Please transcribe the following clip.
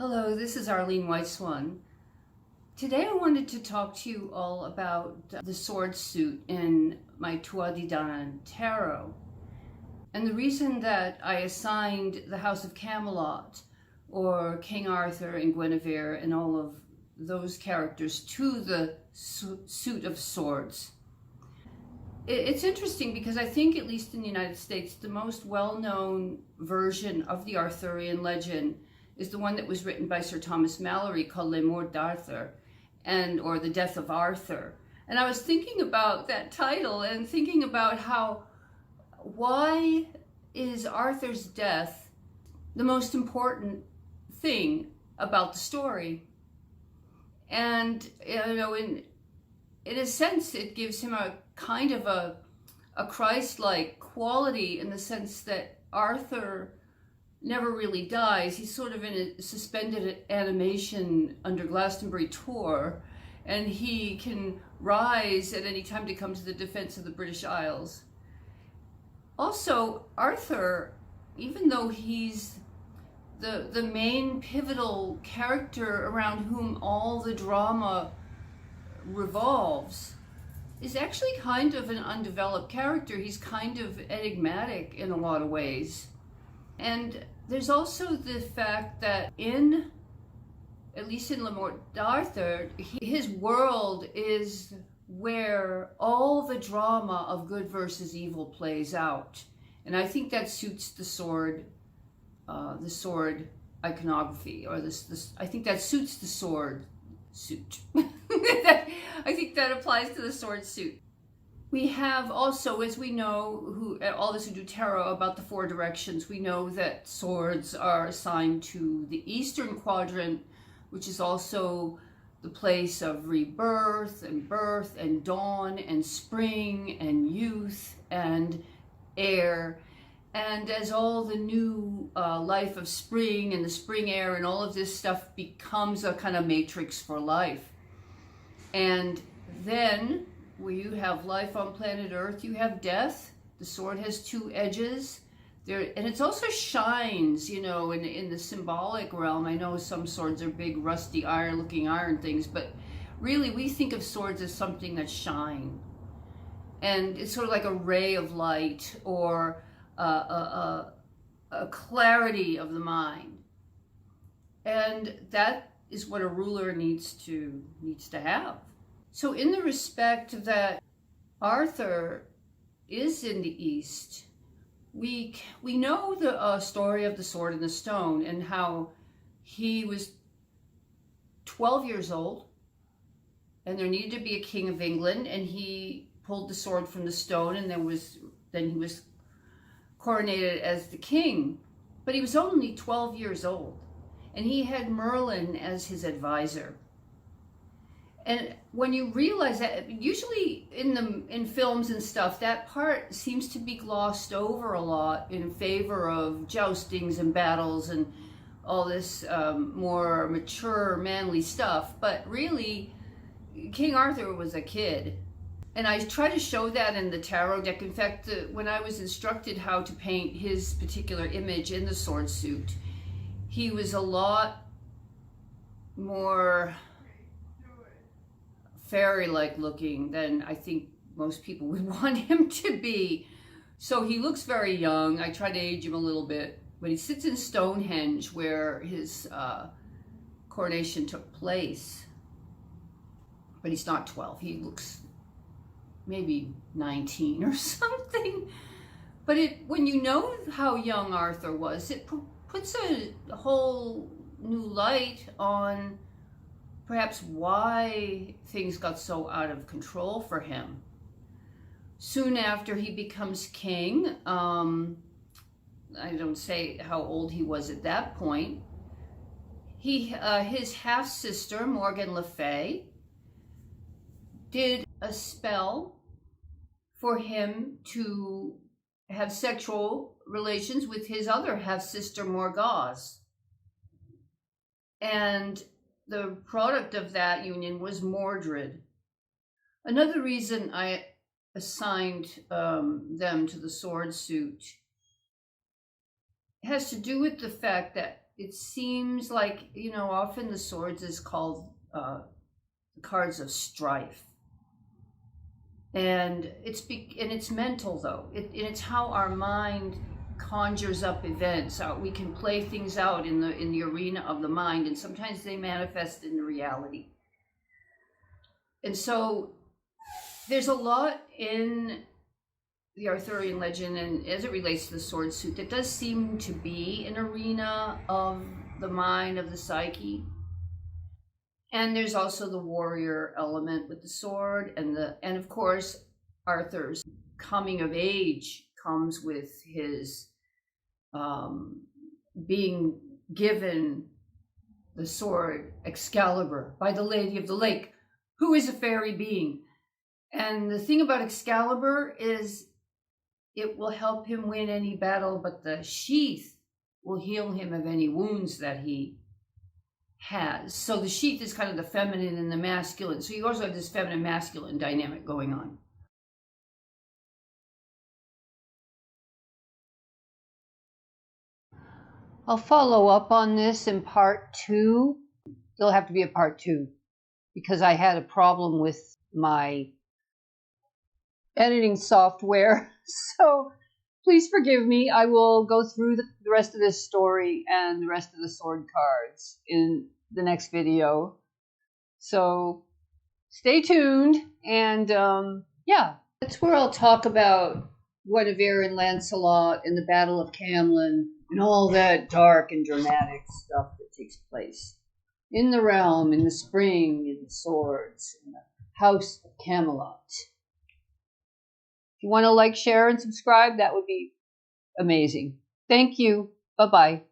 Hello, this is Arlene Whiteswan. Today I wanted to talk to you all about the sword suit in my tuathadedanaantarot. And the reason that I assigned the House of Camelot, or King Arthur and Guinevere and all of those characters, to the suit of swords. It's interesting because I think, at least in the United States, the most well-known version of the Arthurian legend is the one that was written by Sir Thomas Malory, called Les Morts d'Arthur, or The Death of Arthur. And I was thinking about that title and thinking about why is Arthur's death the most important thing about the story? And, in a sense, it gives him a kind of a Christ-like quality, in the sense that Arthur never really dies. He's sort of in a suspended animation under Glastonbury tour, and he can rise at any time to come to the defense of the British Isles. Also, Arthur, even though he's the main pivotal character around whom all the drama revolves, is actually kind of an undeveloped character. He's kind of enigmatic in a lot of ways. And there's also the fact that at least in Les Morts d'Arthur, his world is where all the drama of good versus evil plays out. And I think that suits the sword iconography, or I think that suits the sword suit. I think that applies to the sword suit. We have also, as we know, all of us who do tarot, about the four directions, we know that swords are assigned to the eastern quadrant, which is also the place of rebirth and birth and dawn and spring and youth and air. And as all the new life of spring and the spring air and all of this stuff becomes a kind of matrix for life. And then, where you have life on planet Earth, you have death. The sword has two edges. And it also shines, in the symbolic realm. I know some swords are big, rusty, looking iron things, but really we think of swords as something that shine. And it's sort of like a ray of light, or a clarity of the mind. And that is what a ruler needs to have. So in the respect that Arthur is in the East, we know the story of the sword and the stone, and how he was 12 years old and there needed to be a king of England, and he pulled the sword from the stone, and then he was coronated as the king. But he was only 12 years old, and he had Merlin as his advisor. And when you realize that, usually in films and stuff, that part seems to be glossed over a lot in favor of joustings and battles and all this more mature, manly stuff. But really, King Arthur was a kid. And I try to show that in the tarot deck. In fact, when I was instructed how to paint his particular image in the sword suit, he was a lot more fairy-like looking than I think most people would want him to be. So he looks very young. I try to age him a little bit, but he sits in Stonehenge, where his coronation took place. But he's not 12. He looks maybe 19 or something. But when you know how young Arthur was, it puts a whole new light on perhaps why things got so out of control for him. Soon after he becomes king, I don't say how old he was at that point, his half-sister, Morgan Le Fay, did a spell for him to have sexual relations with his other half-sister, Morgause. And the product of that union was Mordred. Another reason I assigned them to the sword suit has to do with the fact that it seems like, you know, often the swords is called the cards of strife. And it's mental though. It's how our mind conjures up events. We can play things out in the arena of the mind, and sometimes they manifest in the reality. And so there's a lot in the Arthurian legend, and as it relates to the sword suit, that does seem to be an arena of the mind, of the psyche. And there's also the warrior element with the sword, and of course Arthur's coming of age comes with his being given the sword Excalibur by the Lady of the Lake, who is a fairy being. And the thing about Excalibur is it will help him win any battle, but the sheath will heal him of any wounds that he has. So the sheath is kind of the feminine and the masculine. So you also have this feminine masculine dynamic going on. I'll follow up on this in part 2. There'll have to be a part 2 because I had a problem with my editing software. So please forgive me. I will go through the rest of this story and the rest of the sword cards in the next video. So stay tuned. And yeah, that's where I'll talk about Guinevere and Lancelot and the Battle of Camelot and all that dark and dramatic stuff that takes place in the realm, in the spring, in the swords, in the House of Camelot. If you want to like, share, and subscribe, that would be amazing. Thank you. Bye-bye.